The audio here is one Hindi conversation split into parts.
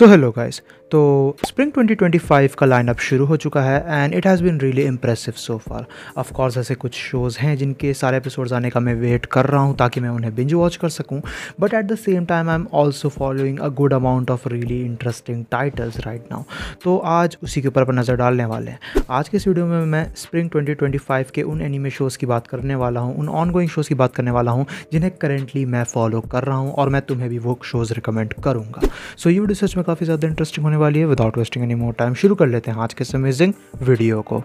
सो हेलो गाइस। तो स्प्रिंग 2025 का लाइनअप शुरू हो चुका है and it has been really impressive so far. Of course ऐसे कुछ शोज़ हैं जिनके सारे एपिसोड्स आने का मैं वेट कर रहा हूं ताकि मैं उन्हें बिंज वॉच कर सकूं, but at the same time I am also following a good amount of really interesting titles right now. तो आज उसी के ऊपर अपन नज़र डालने वाले हैं। आज के इस वीडियो में मैं स्प्रिंग 2025 के उन एनिमे शोज़ की बात करने वाला हूँ, उन ऑनगोइंग शोज़ की बात करने वाला हूँ जिन्हें करेंटली मैं फॉलो कर रहा हूँ और मैं तुम्हें भी वो शोज़ रिकमेंड करूँगा। सो ये वीडियो सच में काफ़ी ज़्यादा इंटरेस्टिंग होने वाली है। Without wasting any more time शुरू कर लेते हैं आज के इस अमेजिंग वीडियो को।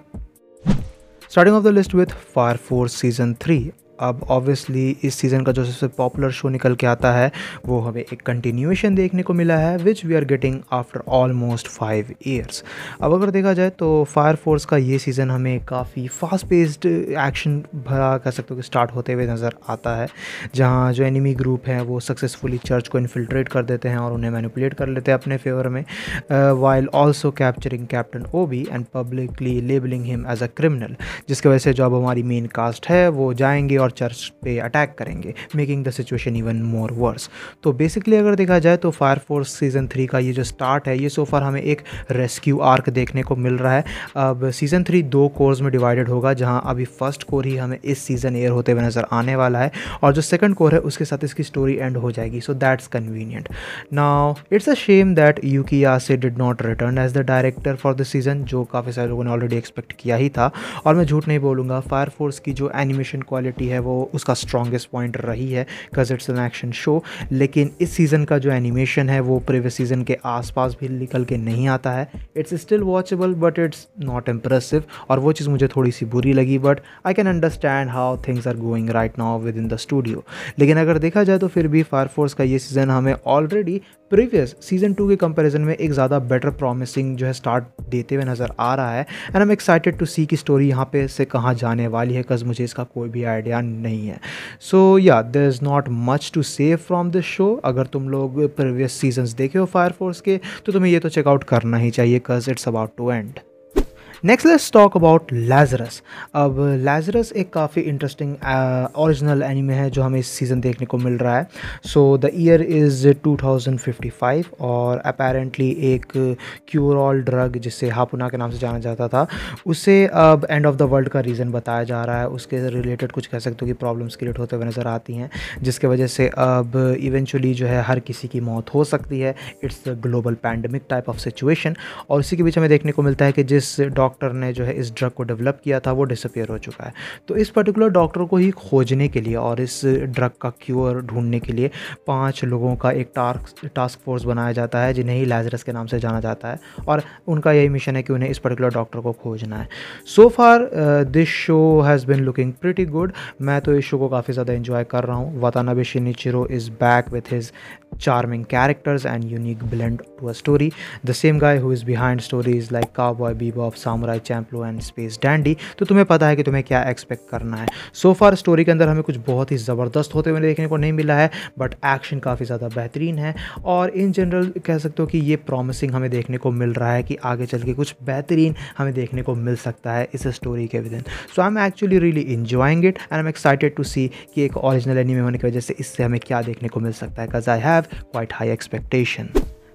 Starting of the list with fire force season 3। अब ऑब्वियसली इस सीज़न का जो सबसे पॉपुलर शो निकल के आता है वो हमें एक कंटिन्यूएशन देखने को मिला है which we are getting after almost 5 years. अब अगर देखा जाए तो फायर फोर्स का ये सीज़न हमें काफ़ी फास्ट पेस्ड एक्शन भरा कह सकते हो कि स्टार्ट होते हुए नज़र आता है, जहाँ जो एनिमी ग्रुप हैं वो सक्सेसफुली चर्च को इन्फिल्ट्रेट कर देते हैं और उन्हें मैनिपुलेट कर लेते हैं अपने फेवर में, while also capturing captain Obi and publicly labelling him as a criminal, जिसकी वजह से जो अब हमारी मेन कास्ट है वो जाएंगे और चर्च पे अटैक करेंगे, making the situation even more verse. तो बेसिकली अगर देखा जाए तो फायर फोर्स सीज़न 3 का ये जो स्टार्ट है ये सो फार हमें एक रेस्क्यू आर्क देखने को मिल रहा है। अब सीज़न 3 दो कोर्स में डिवाइडेड होगा, जहां अभी फर्स्ट कोर ही हमें इस सीज़न एयर होते हुए नज़र आने वाला है और जो सेकंड कोर है उसके साथ इसकी स्टोरी एंड हो जाएगी। So that's convenient. Now it's a shame that Yuki Yase did not return as the director for the season, जो काफ़ी सारे लोगों ने ऑलरेडी एक्सपेक्ट किया ही था। और मैं झूठ नहीं बोलूँगा, फायर फोर्स की जो एनिमेशन क्वालिटी है वो उसका स्ट्रॉन्गेस्ट पॉइंट रही है because it's an action show, लेकिन इस सीज़न का जो एनिमेशन है वो प्रीवियस सीज़न के आसपास भी निकल के नहीं आता है। It's still watchable but it's not impressive, और वो चीज़ मुझे थोड़ी सी बुरी लगी, but I can understand how things are going right now within the studio. लेकिन अगर देखा जाए तो फिर भी फायर फोर्स का ये सीज़न हमें ऑलरेडी प्रीवियस सीज़न 2 के कंपैरिजन में एक ज़्यादा बेटर प्रॉमिसिंग जो है स्टार्ट देते हुए नज़र आ रहा है and I am excited to see की स्टोरी यहाँ पे से कहाँ जाने वाली है, बिकॉज मुझे इसका कोई भी आइडिया नहीं है। So yeah there is not much to say from this show. अगर तुम लोग प्रीवियस सीजन्स देखे हो फायर फोर्स के तो तुम्हें ये तो चेकआउट करना ही चाहिए because it's about to end. Next let's talk about Lazarus. अब लैज़रस एक काफ़ी इंटरेस्टिंग ओरिजिनल एनिमे है जो हमें इस सीज़न देखने को मिल रहा है। सो द ईयर इज़ 2055 और अपेरेंटली एक क्यूर ऑल ड्रग जिसे हापुना के नाम से जाना जाता था उसे अब एंड ऑफ द वर्ल्ड का रीज़न बताया जा रहा है। उसके रिलेटेड कुछ कह सकते हो कि प्रॉब्लम्स क्रिएट होते हुए नज़र आती हैं, जिसके वजह से अब इवेंचुअली जो है हर किसी की मौत हो सकती है। It's the global pandemic type of situation. और इसी के बीच हमें देखने को मिलता है कि जिस डॉक्टर ने जो है इस ड्रग को डेवलप किया था वो डिसअपियर हो चुका है। तो इस पर्टिकुलर डॉक्टर को ही खोजने के लिए और इस ड्रग का क्योर ढूंढने के लिए 5 लोगों का एक टास्क फोर्स बनाया जाता है जिन्हें ही लैज़रस के नाम से जाना जाता है, और उनका यही मिशन है कि उन्हें इस पर्टिकुलर डॉक्टर को खोजना है। So far this show has been looking pretty good. मैं तो इस शो को काफ़ी ज़्यादा एंजॉय कर रहा हूँ। Watanabe Shinichiro is back with his charming characters and unique blend to a story. The same guy who is behind stories like Cowboy Bebop, Samurai Champloo and Space Dandy. तो तुम्हें पता है कि तुम्हें क्या एक्सपेक्ट करना है। सो फार स्टोरी के अंदर हमें कुछ बहुत ही ज़बरदस्त होते हुए देखने को नहीं मिला है, बट एक्शन काफ़ी ज़्यादा बेहतरीन है और इन जनरल कह सकते हो कि ये प्रॉमिसिंग हमें देखने को मिल रहा है कि आगे चल के कुछ बेहतरीन हमें देखने को मिल सकता है इस स्टोरी के within. So I am actually really enjoying it and I am excited to see कि एक ओरिजिनल एनीमे होने की वजह से इससे हमें क्या देखने को मिल सकता है, because I have quite high expectation.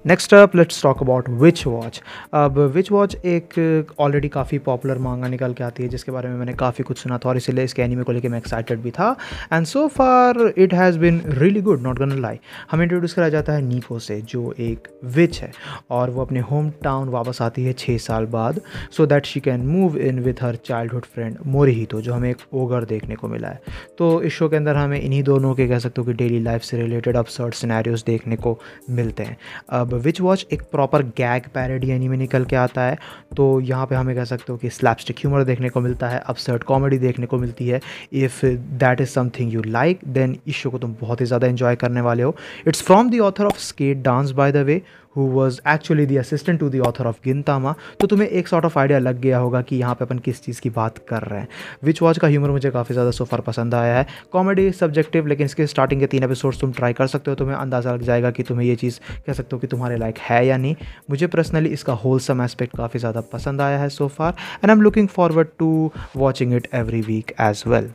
Next up let's talk about which watch. अब विच वॉच एक ऑलरेडी काफ़ी पॉपुलर मांगा निकल के आती है जिसके बारे में मैंने काफ़ी कुछ सुना था और इसीलिए इसके एनीमे को लेकर मैं एक्साइटेड भी था and so far it has been really good, not gonna lie. हमें इंट्रोड्यूस कराया जाता है नीको से जो एक विच है और वो अपने होम टाउन वापस आती है 6 साल बाद so that she can move in with her childhood friend Morihito, जो हमें एक ओगर देखने को मिला है। तो इस शो के अंदर हमें इन्हीं दोनों के कह सकते हो कि डेली लाइफ से रिलेटेड absurd सिनेरियोज देखने को मिलते हैं। अब विच वॉच एक प्रॉपर गैग पैरोडी एनीमे निकल के आता है, तो यहाँ पे हमें कह सकते हो कि स्लैपस्टिक ह्यूमर देखने को मिलता है, absurd कॉमेडी देखने को मिलती है। If that is something you like then इस शो को तुम बहुत ही ज़्यादा एंजॉय करने वाले हो। It's from the author of skate dance by the way who was actually the assistant to the author of Gintama. तो तुम्हें एक सॉर्ट ऑफ आइडिया लग गया होगा कि यहाँ पे अपन किस चीज़ की बात कर रहे हैं। विच वॉच का ह्यूमर मुझे काफ़ी ज़्यादा सोफर पसंद आया है। कॉमेडी सब्जेक्टिव, लेकिन इसके स्टार्टिंग के 3 एपिसोड्स तुम ट्राई कर सकते हो, तुम्हें अंदाज़ा लग जाएगा कि तुम्हें ये चीज़ कह सकते हो कि तुम्हारे लायक है या नहीं। मुझे पर्सनली इसका होलसम एस्पेक्ट काफ़ी ज़्यादा पसंद आया है so far and I am looking forward to watching it every week as well.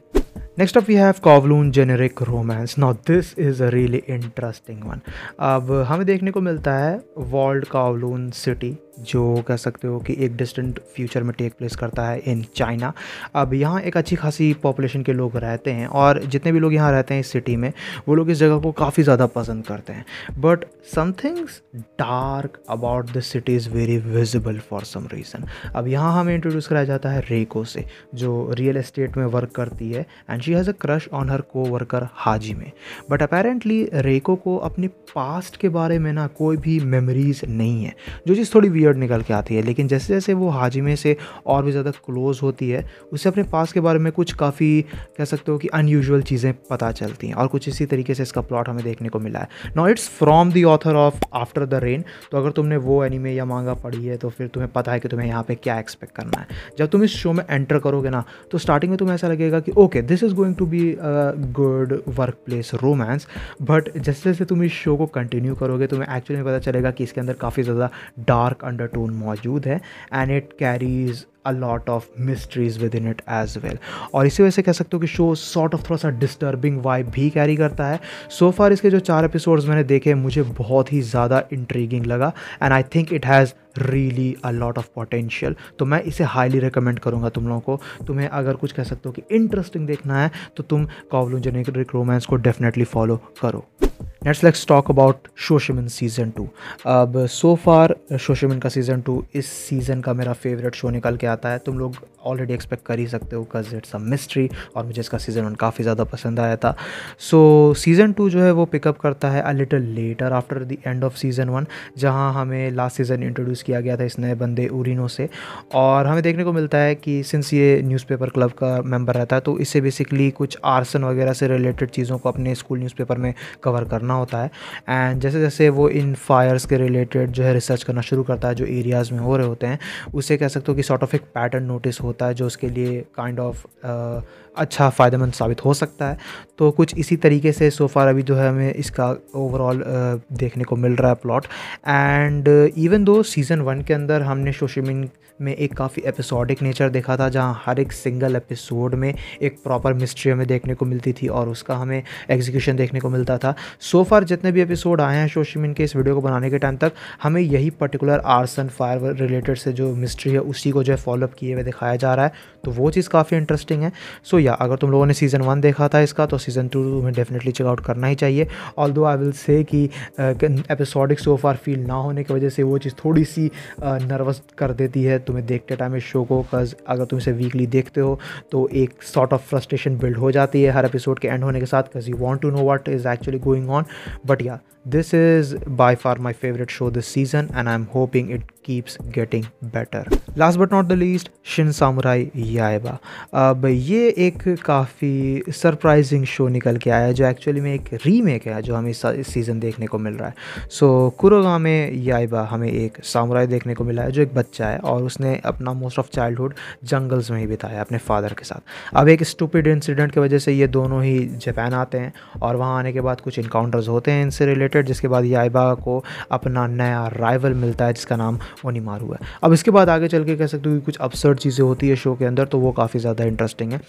Next up we have Kowloon generic romance. Now this is a really interesting one. अब हमें देखने को मिलता है वर्ल्ड कॉवलून सिटी, जो कह सकते हो कि एक डिस्टेंट फ्यूचर में टेक प्लेस करता है इन चाइना। अब यहाँ एक अच्छी खासी पॉपुलेशन के लोग रहते हैं और जितने भी लोग यहाँ रहते हैं इस सिटी में, वो लोग इस जगह को काफ़ी ज़्यादा पसंद करते हैं। But something's dark about this city is very visible for some reason. अब यहाँ हमें इंट्रोड्यूस कराया जाता है रेको से, जो रियल एस्टेट में वर्क करती है and she has a crush on her को वर्कर हाजी में। बट अपेरेंटली रेको को अपने पास्ट के बारे में ना कोई भी मेमोरीज नहीं है, जो चीज़ थोड़ी वियर्ड निकल के आती है। लेकिन जैसे जैसे वो हाजिमे से और भी ज़्यादा क्लोज होती है, उससे अपने पास्ट के बारे में कुछ काफ़ी कह सकते हो कि अनयूजुअल चीज़ें पता चलती हैं। और कुछ इसी तरीके से इसका प्लॉट हमें देखने को मिला है। Now it's from the author of after the rain. तो अगर तुमने वो एनीमे या मांगा पढ़ी है तो फिर तुम्हें पता है कि तुम्हें यहाँ पे क्या एक्सपेक्ट करना है। जब तुम इस शो में एंटर करोगे ना, तो स्टार्टिंग में तुम्हें ऐसा लगेगा कि okay this is going to be a good workplace romance. But जैसे जैसे तुम इस शो को कंटिन्यू करोगे, तुम्हें एक्चुअली पता चलेगा कि इसके अंदर काफ़ी ज़्यादा डार्क अंडरटोन मौजूद है and it carries a lot of mysteries within it as well. और इसी वजह से कह सकते हो कि शो सॉर्ट ऑफ थोड़ा सा डिस्टर्बिंग वाइब भी कैरी करता है। सो फार इसके जो 4 एपिसोड्स मैंने देखे, मुझे बहुत ही ज़्यादा इंट्रीगिंग लगा and I think it has really a lot of potential. तो मैं इसे हाईली रिकमेंड करूँगा तुम लोगों को। तुम्हें अगर कुछ कह सकते हो कि इंटरेस्टिंग देखना है तो तुम कॉवलून जेनेरिक रोमांस को डेफिनेटली फॉलो करो। Let's talk about Shoshimin season 2। अब सो फार शोशिमिन का सीज़न 2 इस सीज़न का मेरा फेवरेट शो निकल के आता है। तुम लोग ऑलरेडी एक्सपेक्ट कर ही सकते हो बिकॉज इट्स अ मिस्ट्री, और मुझे इसका सीज़न 1 काफ़ी ज़्यादा पसंद आया था। सो सीज़न 2 जो है वो पिकअप करता है a little letter after the end of season 1, जहाँ हमें लास्ट सीज़न इंट्रोड्यूस किया गया था इस नए बंदे उरिनो से। और हमें देखने को मिलता है कि सिंस ये न्यूज़पेपर क्लब का मेंबर रहता है, तो इसे बेसिकली कुछ आर्सन वगैरह से रिलेटेड चीज़ों को अपने स्कूल न्यूज़पेपर में कवर करना होता है। एंड जैसे जैसे वो इन फायर्स के रिलेटेड जो है रिसर्च करना शुरू करता है जो एरियाज़ में हो रहे होते हैं, उसे कह सकते हो कि सॉर्ट ऑफ एक पैटर्न नोटिस होता है जो उसके लिए काइंड ऑफ अच्छा फ़ायदेमंद साबित हो सकता है। तो कुछ इसी तरीके से सो फार अभी जो है हमें इसका ओवरऑल देखने को मिल रहा है plot. And even though season 1 के अंदर हमने शोशिमिन में एक काफ़ी एपिसोडिक नेचर देखा था, जहाँ हर एक सिंगल एपिसोड में एक प्रॉपर मिस्ट्री हमें देखने को मिलती थी और उसका हमें एग्जीक्यूशन देखने को मिलता था। सो फार जितने भी एपिसोड आए हैं शोशिमिन के इस वीडियो को बनाने के टाइम तक, हमें यही पर्टिकुलर आर्सन फायर रिलेटेड से जो मिस्ट्री है उसी को जो है फॉलोअप किए हुए दिखाया जा रहा है। तो वो चीज़ काफ़ी इंटरेस्टिंग है। सो या अगर तुम लोगों ने सीज़न 1 देखा था इसका, तो सीज़न 2 तुम्हें डेफिनेटली चेकआउट करना ही चाहिए। ऑल्दो आई विल से कि एपिसोडिक सो फार फील ना होने की वजह से वो चीज़ थोड़ी सी नर्वस कर देती है तुम्हें देखते टाइम इस शो को। बिकॉज अगर तुम इसे वीकली देखते हो तो एक सॉर्ट ऑफ फ्रस्ट्रेशन बिल्ड हो जाती है हर एपिसोड के एंड होने के साथ, because you want to know what is actually going on. But yeah this is by far my favorite show this season and I'm hoping it keeps getting better. Last but not the least, Shin Samurai Yaiba। अब ये एक काफ़ी सरप्राइजिंग शो निकल के आया है जो एक्चुअली में एक रीमेक है जो हमें इस सीज़न देखने को मिल रहा है। सो कुरोगामे याइबा हमें एक सामुराई देखने को मिला है जो एक बच्चा है और उसने अपना मोस्ट ऑफ चाइल्डहुड जंगल्स में ही बिताया अपने फादर के साथ। अब एक स्टूपिड इंसिडेंट की वजह से ये दोनों ही जापान आते हैं और वहाँ आने के बाद कुछ इनकाउंटर्स होते हैं इनसे रिलेटेड, जिसके बाद याइबा को अपना नया राइवल मिलता है जिसका नाम ओनीमारू है। अब इसके बाद आगे चल के कह सकते हो कि कुछ अपसर्ड चीज़ें होती है शो के अंदर, तो वो काफ़ी ज़्यादा इंटरेस्टिंग है।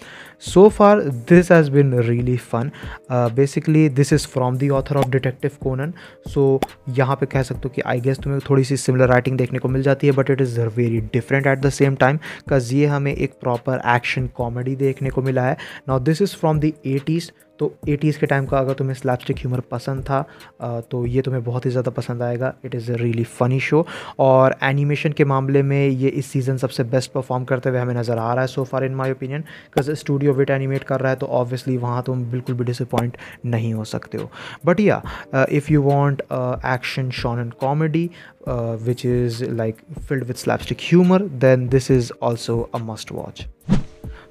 So far this has been really fun. Basically this is from the author of detective Conan. So यहाँ पे कह सकते हो कि आई गेस तुम्हें थोड़ी सी सिमिलर राइटिंग देखने को मिल जाती है, but it is very different at the same time, because ये हमें एक प्रॉपर एक्शन कॉमेडी देखने को मिला है। Now this is from the 80s। तो 80s के टाइम का अगर तुम्हें स्लैपस्टिक ह्यूमर पसंद था तो ये तुम्हें बहुत ही ज़्यादा पसंद आएगा। It is a really funny show और एनिमेशन के मामले में ये इस सीज़न सबसे बेस्ट परफॉर्म करते हुए हमें नज़र आ रहा है so far in my opinion, because studio Wit animate कर रहा है तो ऑब्वियसली वहाँ तुम बिल्कुल भी डिसअपॉइंट नहीं हो सकते हो। बट या if you want action shonen comedy which is like filled with slapstick humor, then this is also a must watch.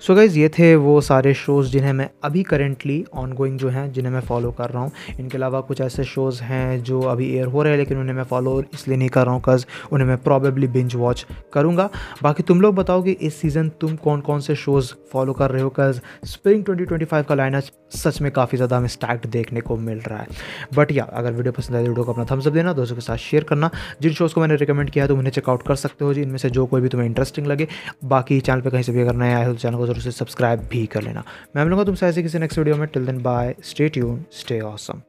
So guys ये थे वो सारे शोज़ जिन्हें मैं अभी करेंटली ऑनगोइंग जो हैं जिन्हें मैं फॉलो कर रहा हूँ। इनके अलावा कुछ ऐसे शोज़ हैं जो अभी एयर हो रहे हैं लेकिन उन्हें मैं फॉलो इसलिए नहीं कर रहा हूँ बिकॉज उन्हें मैं प्रॉबेबली बिंज वॉच करूँगा। बाकी तुम लोग बताओ कि इस सीज़न तुम कौन कौन से शोज़ फॉलो कर रहे हो, बिकॉज स्प्रिंग 2025 का लाइनअप सच में काफ़ी ज़्यादा हमें स्टैक्ड देखने को मिल रहा है। बट या अगर वीडियो पसंद आए तो वीडियो को अपना थम्स अप देना, दोस्तों के साथ शेयर करना। जिन शोज़ को मैंने रिकमेंड किया है तुम उन्हें चेकआउट कर सकते हो जी, इनमें से जो कोई भी तुम्हें इंटरेस्टिंग लगे। बाकी चैनल पे कहीं से भी अगर नए आए हो तो चैनल को और उसे सब्सक्राइब भी कर लेना। मैं मिलूंगा तुमसे ऐसे किसी नेक्स्ट वीडियो में। Till then bye, stay tune, stay awesome.